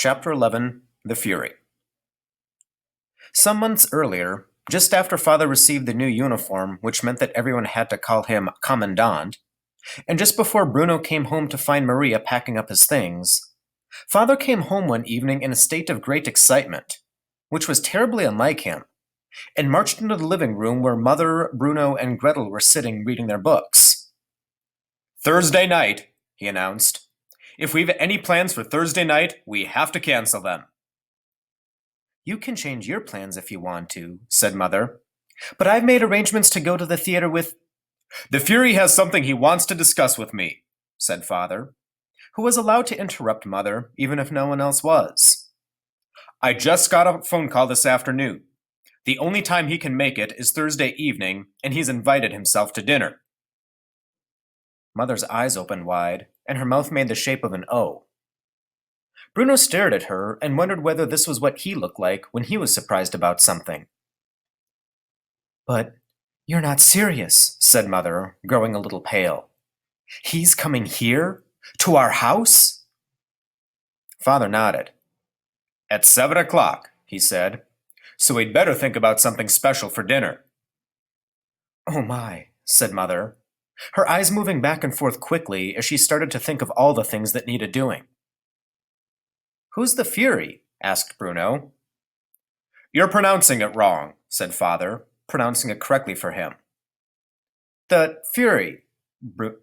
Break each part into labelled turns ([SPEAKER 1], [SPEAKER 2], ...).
[SPEAKER 1] Chapter 11, The Fury. Some months earlier, just after Father received the new uniform, which meant that everyone had to call him Commandant, and just before Bruno came home to find Maria packing up his things, Father came home one evening in a state of great excitement, which was terribly unlike him, and marched into the living room where Mother, Bruno, and Gretel were sitting reading their books. "Thursday night," he announced. "If we've any plans for Thursday night, we have to cancel them." "You can change your plans if you want to," said Mother. "But I've made arrangements to go to the theater with—" "The Fury has something he wants to discuss with me," said Father, who was allowed to interrupt Mother even if no one else was. "I just got a phone call this afternoon. The only time he can make it is Thursday evening, and he's invited himself to dinner." Mother's eyes opened wide, and her mouth made the shape of an O. Bruno stared at her and wondered whether this was what he looked like when he was surprised about something. "But you're not serious," said Mother, growing a little pale. "He's coming here? To our house?" Father nodded. "At 7 o'clock, he said. "So we'd better think about something special for dinner." "Oh my," said Mother, her eyes moving back and forth quickly as she started to think of all the things that needed doing. "Who's the Fury?" asked Bruno. "You're pronouncing it wrong," said Father, pronouncing it correctly for him. "The Fury,"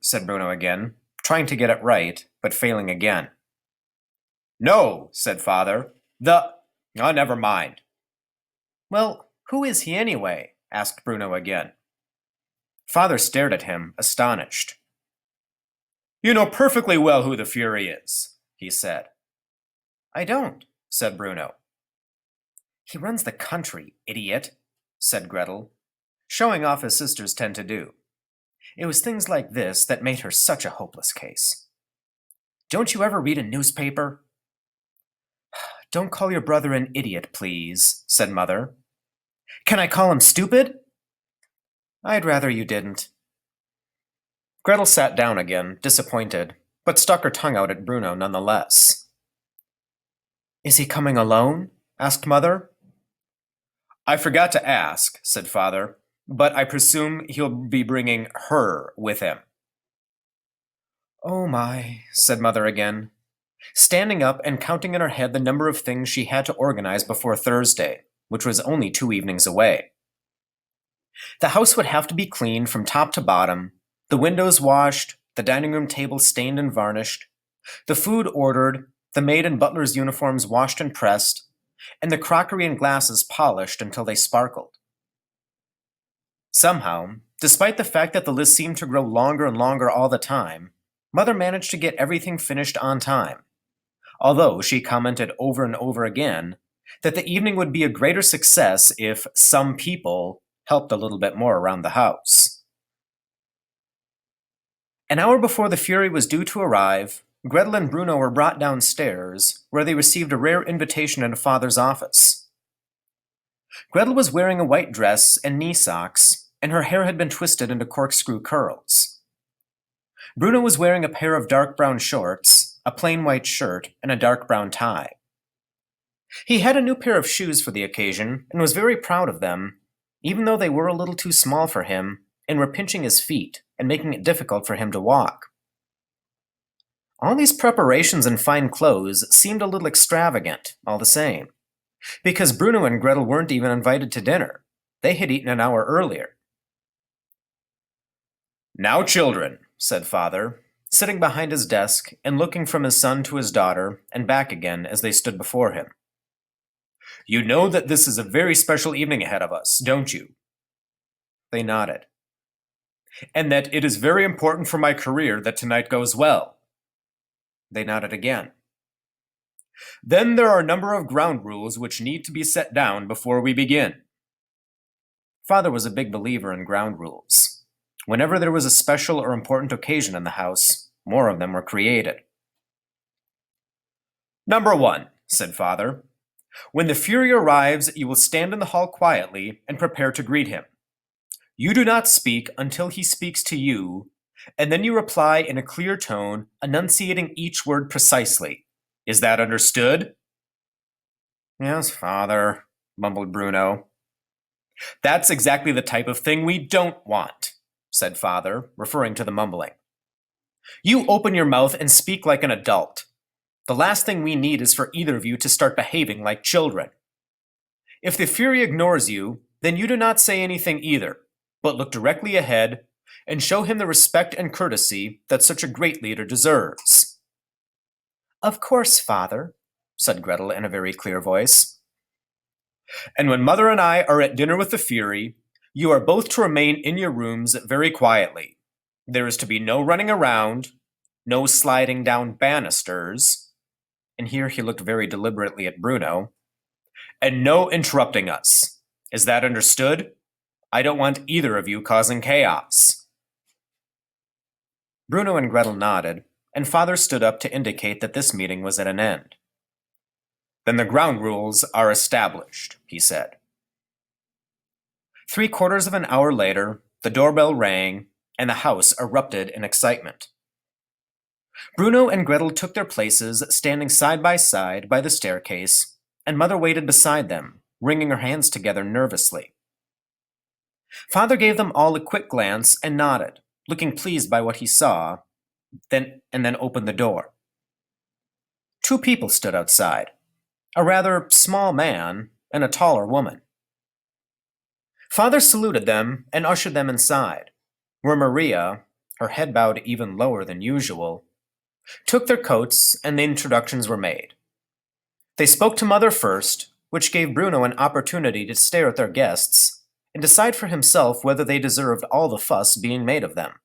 [SPEAKER 1] said Bruno again, trying to get it right, but failing again. "No," said Father. Oh, never mind." "Well, who is he anyway?" asked Bruno again. Father stared at him, astonished. "You know perfectly well who the Fury is," he said. "I don't," said Bruno. "He runs the country, idiot," said Gretel, showing off as sisters tend to do. It was things like this that made her such a hopeless case. "Don't you ever read a newspaper?" "Don't call your brother an idiot, please," said Mother. "Can I call him stupid?" "I'd rather you didn't." Gretel sat down again, disappointed, but stuck her tongue out at Bruno nonetheless. "Is he coming alone?" asked Mother. "I forgot to ask," said Father, "but I presume he'll be bringing her with him." "Oh my," said Mother again, standing up and counting in her head the number of things she had to organize before Thursday, which was only 2 evenings away. The house would have to be cleaned from top to bottom, the windows washed, the dining room table stained and varnished, the food ordered, the maid and butler's uniforms washed and pressed, and the crockery and glasses polished until they sparkled. Somehow, despite the fact that the list seemed to grow longer and longer all the time, Mother managed to get everything finished on time, although she commented over and over again that the evening would be a greater success if some people helped a little bit more around the house. An hour before the Fury was due to arrive, Gretel and Bruno were brought downstairs, where they received a rare invitation into Father's office. Gretel was wearing a white dress and knee socks, and her hair had been twisted into corkscrew curls. Bruno was wearing a pair of dark brown shorts, a plain white shirt, and a dark brown tie. He had a new pair of shoes for the occasion, and was very proud of them, even though they were a little too small for him and were pinching his feet and making it difficult for him to walk. All these preparations and fine clothes seemed a little extravagant, all the same, because Bruno and Gretel weren't even invited to dinner. They had eaten an hour earlier. "Now, children," said Father, sitting behind his desk and looking from his son to his daughter and back again as they stood before him. "You know that this is a very special evening ahead of us, don't you?" They nodded. "And that it is very important for my career that tonight goes well." They nodded again. "Then there are a number of ground rules which need to be set down before we begin." Father was a big believer in ground rules. Whenever there was a special or important occasion in the house, more of them were created. "Number 1, said Father. "When the Fury arrives, you will stand in the hall quietly and prepare to greet him. You do not speak until he speaks to you, and then you reply in a clear tone, enunciating each word precisely. Is that understood?" Yes, father, mumbled Bruno. That's exactly the type of thing we don't want, said father, referring to the mumbling. You open your mouth and speak like an adult. The last thing we need is for either of you to start behaving like children. If the Fury ignores you, then you do not say anything either, but look directly ahead and show him the respect and courtesy that such a great leader deserves. Of course, father, said Gretel in a very clear voice. And when Mother and I are at dinner with the Fury, you are both to remain in your rooms very quietly. There is to be no running around, no sliding down banisters, and here he looked very deliberately at Bruno, and no interrupting us. Is that understood? I don't want either of you causing chaos. Bruno and Gretel nodded, and father stood up to indicate that this meeting was at an end. Then the ground rules are established, he said. 3/4 of an hour later, the doorbell rang, and the house erupted in excitement. Bruno and Gretel took their places, standing side by the staircase, and Mother waited beside them, wringing her hands together nervously. Father gave them all a quick glance and nodded, looking pleased by what he saw, then opened the door. 2 people stood outside, a rather small man and a taller woman. Father saluted them and ushered them inside, where Maria, her head bowed even lower than usual, took their coats and the introductions were made. They spoke to Mother first, which gave Bruno an opportunity to stare at their guests and decide for himself whether they deserved all the fuss being made of them.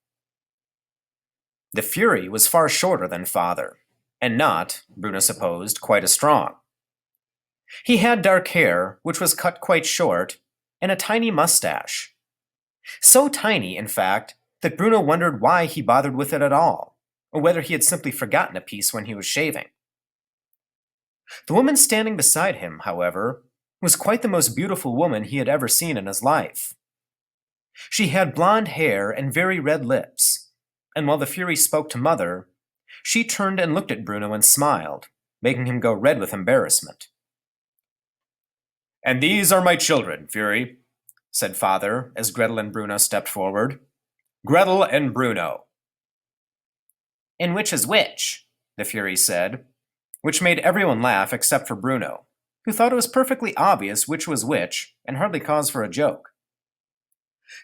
[SPEAKER 1] The Fury was far shorter than Father, and not, Bruno supposed, quite as strong. He had dark hair, which was cut quite short, and a tiny mustache. So tiny, in fact, that Bruno wondered why he bothered with it at all, or whether he had simply forgotten a piece when he was shaving. The woman standing beside him, however, was quite the most beautiful woman he had ever seen in his life. She had blonde hair and very red lips, and while the Fury spoke to Mother, she turned and looked at Bruno and smiled, making him go red with embarrassment. And these are my children, Fury, said Father as Gretel and Bruno stepped forward. Gretel and Bruno. And which is which? The Fury said, which made everyone laugh except for Bruno, who thought it was perfectly obvious which was which and hardly cause for a joke.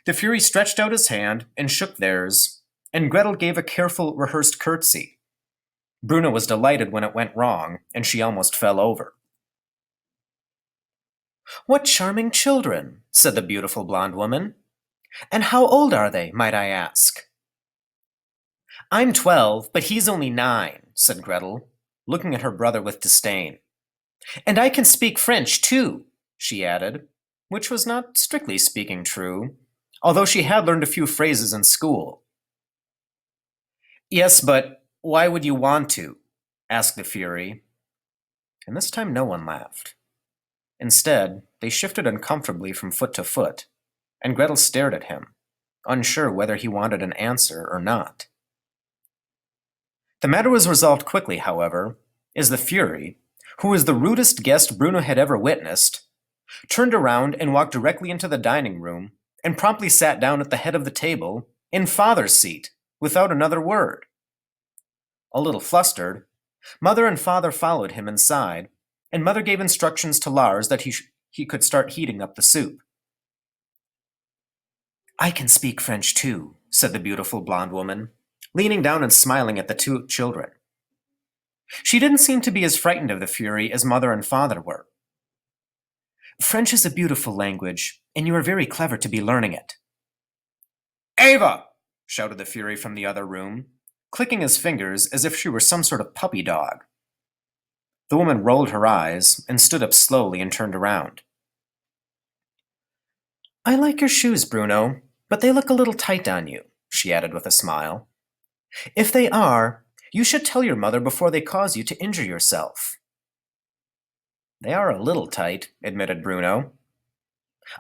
[SPEAKER 1] The Fury stretched out his hand and shook theirs, and Gretel gave a careful, rehearsed curtsy. Bruno was delighted when it went wrong, and she almost fell over. What charming children, said the beautiful blonde woman. And how old are they, might I ask? I'm 12, but he's only 9, said Gretel, looking at her brother with disdain. And I can speak French, too, she added, which was not strictly speaking true, although she had learned a few phrases in school. Yes, but why would you want to? Asked the Fury. And this time no one laughed. Instead, they shifted uncomfortably from foot to foot, and Gretel stared at him, unsure whether he wanted an answer or not. The matter was resolved quickly, however, as the Fury, who was the rudest guest Bruno had ever witnessed, turned around and walked directly into the dining room and promptly sat down at the head of the table in Father's seat without another word. A little flustered, Mother and Father followed him inside, and Mother gave instructions to Lars that he could start heating up the soup. I can speak French too, said the beautiful blonde woman, leaning down and smiling at the 2 children. She didn't seem to be as frightened of the Fury as Mother and Father were. French is a beautiful language, and you are very clever to be learning it. Ava! Shouted the Fury from the other room, clicking his fingers as if she were some sort of puppy dog. The woman rolled her eyes and stood up slowly and turned around. I like your shoes, Bruno, but they look a little tight on you, she added with a smile. If they are, you should tell your mother before they cause you to injure yourself. They are a little tight, admitted Bruno.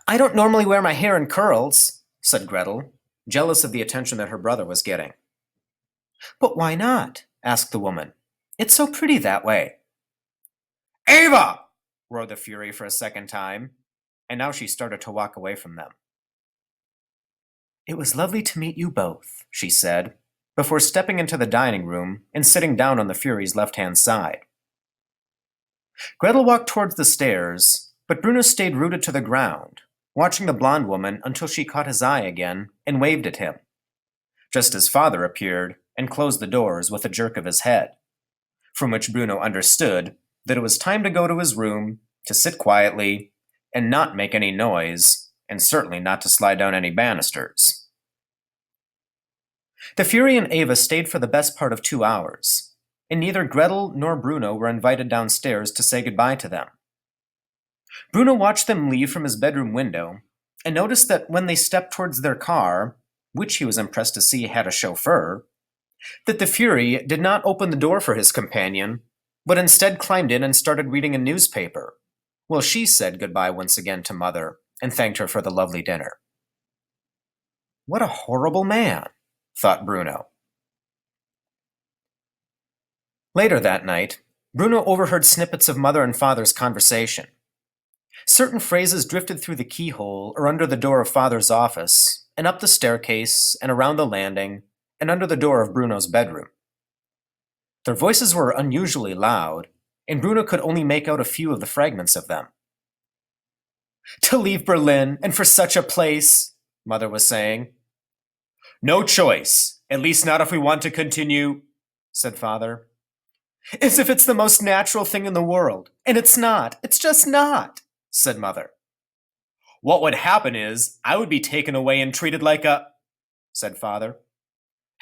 [SPEAKER 1] I don't normally wear my hair in curls, said Gretel, jealous of the attention that her brother was getting. But why not? Asked the woman. It's so pretty that way. Ava! roared the Fury for a second time, and now she started to walk away from them. "It was lovely to meet you both," she said, before stepping into the dining room and sitting down on the Fury's left-hand side. Gretel walked towards the stairs, but Bruno stayed rooted to the ground, watching the blonde woman until she caught his eye again and waved at him, just as father appeared and closed the doors with a jerk of his head, from which Bruno understood that it was time to go to his room, to sit quietly, and not make any noise, and certainly not to slide down any banisters. The Fury and Ava stayed for the best part of 2 hours, and neither Gretel nor Bruno were invited downstairs to say goodbye to them. Bruno watched them leave from his bedroom window, and noticed that when they stepped towards their car, which he was impressed to see had a chauffeur, that the Fury did not open the door for his companion, but instead climbed in and started reading a newspaper, while she said goodbye once again to Mother and thanked her for the lovely dinner. What a horrible man, thought Bruno. Later that night, Bruno overheard snippets of Mother and Father's conversation. Certain phrases drifted through the keyhole or under the door of Father's office, and up the staircase, and around the landing, and under the door of Bruno's bedroom. Their voices were unusually loud, and Bruno could only make out a few of the fragments of them. "To leave Berlin, and for such a place," Mother was saying. "No choice, at least not if we want to continue," said Father. "As if it's the most natural thing in the world, and it's not, it's just not," said Mother. "What would happen is, I would be taken away and treated like a," said Father.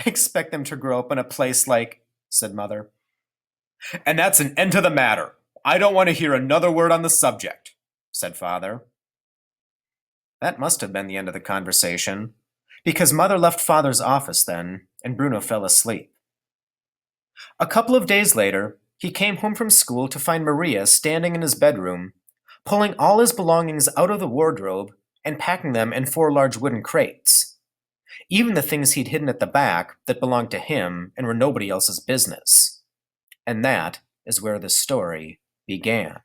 [SPEAKER 1] "Expect them to grow up in a place like," said Mother. "And that's an end to the matter. I don't want to hear another word on the subject," said Father. That must have been the end of the conversation, because Mother left Father's office then, and Bruno fell asleep. A couple of days later, he came home from school to find Maria standing in his bedroom, pulling all his belongings out of the wardrobe and packing them in 4 large wooden crates, even the things he'd hidden at the back that belonged to him and were nobody else's business. And that is where the story began.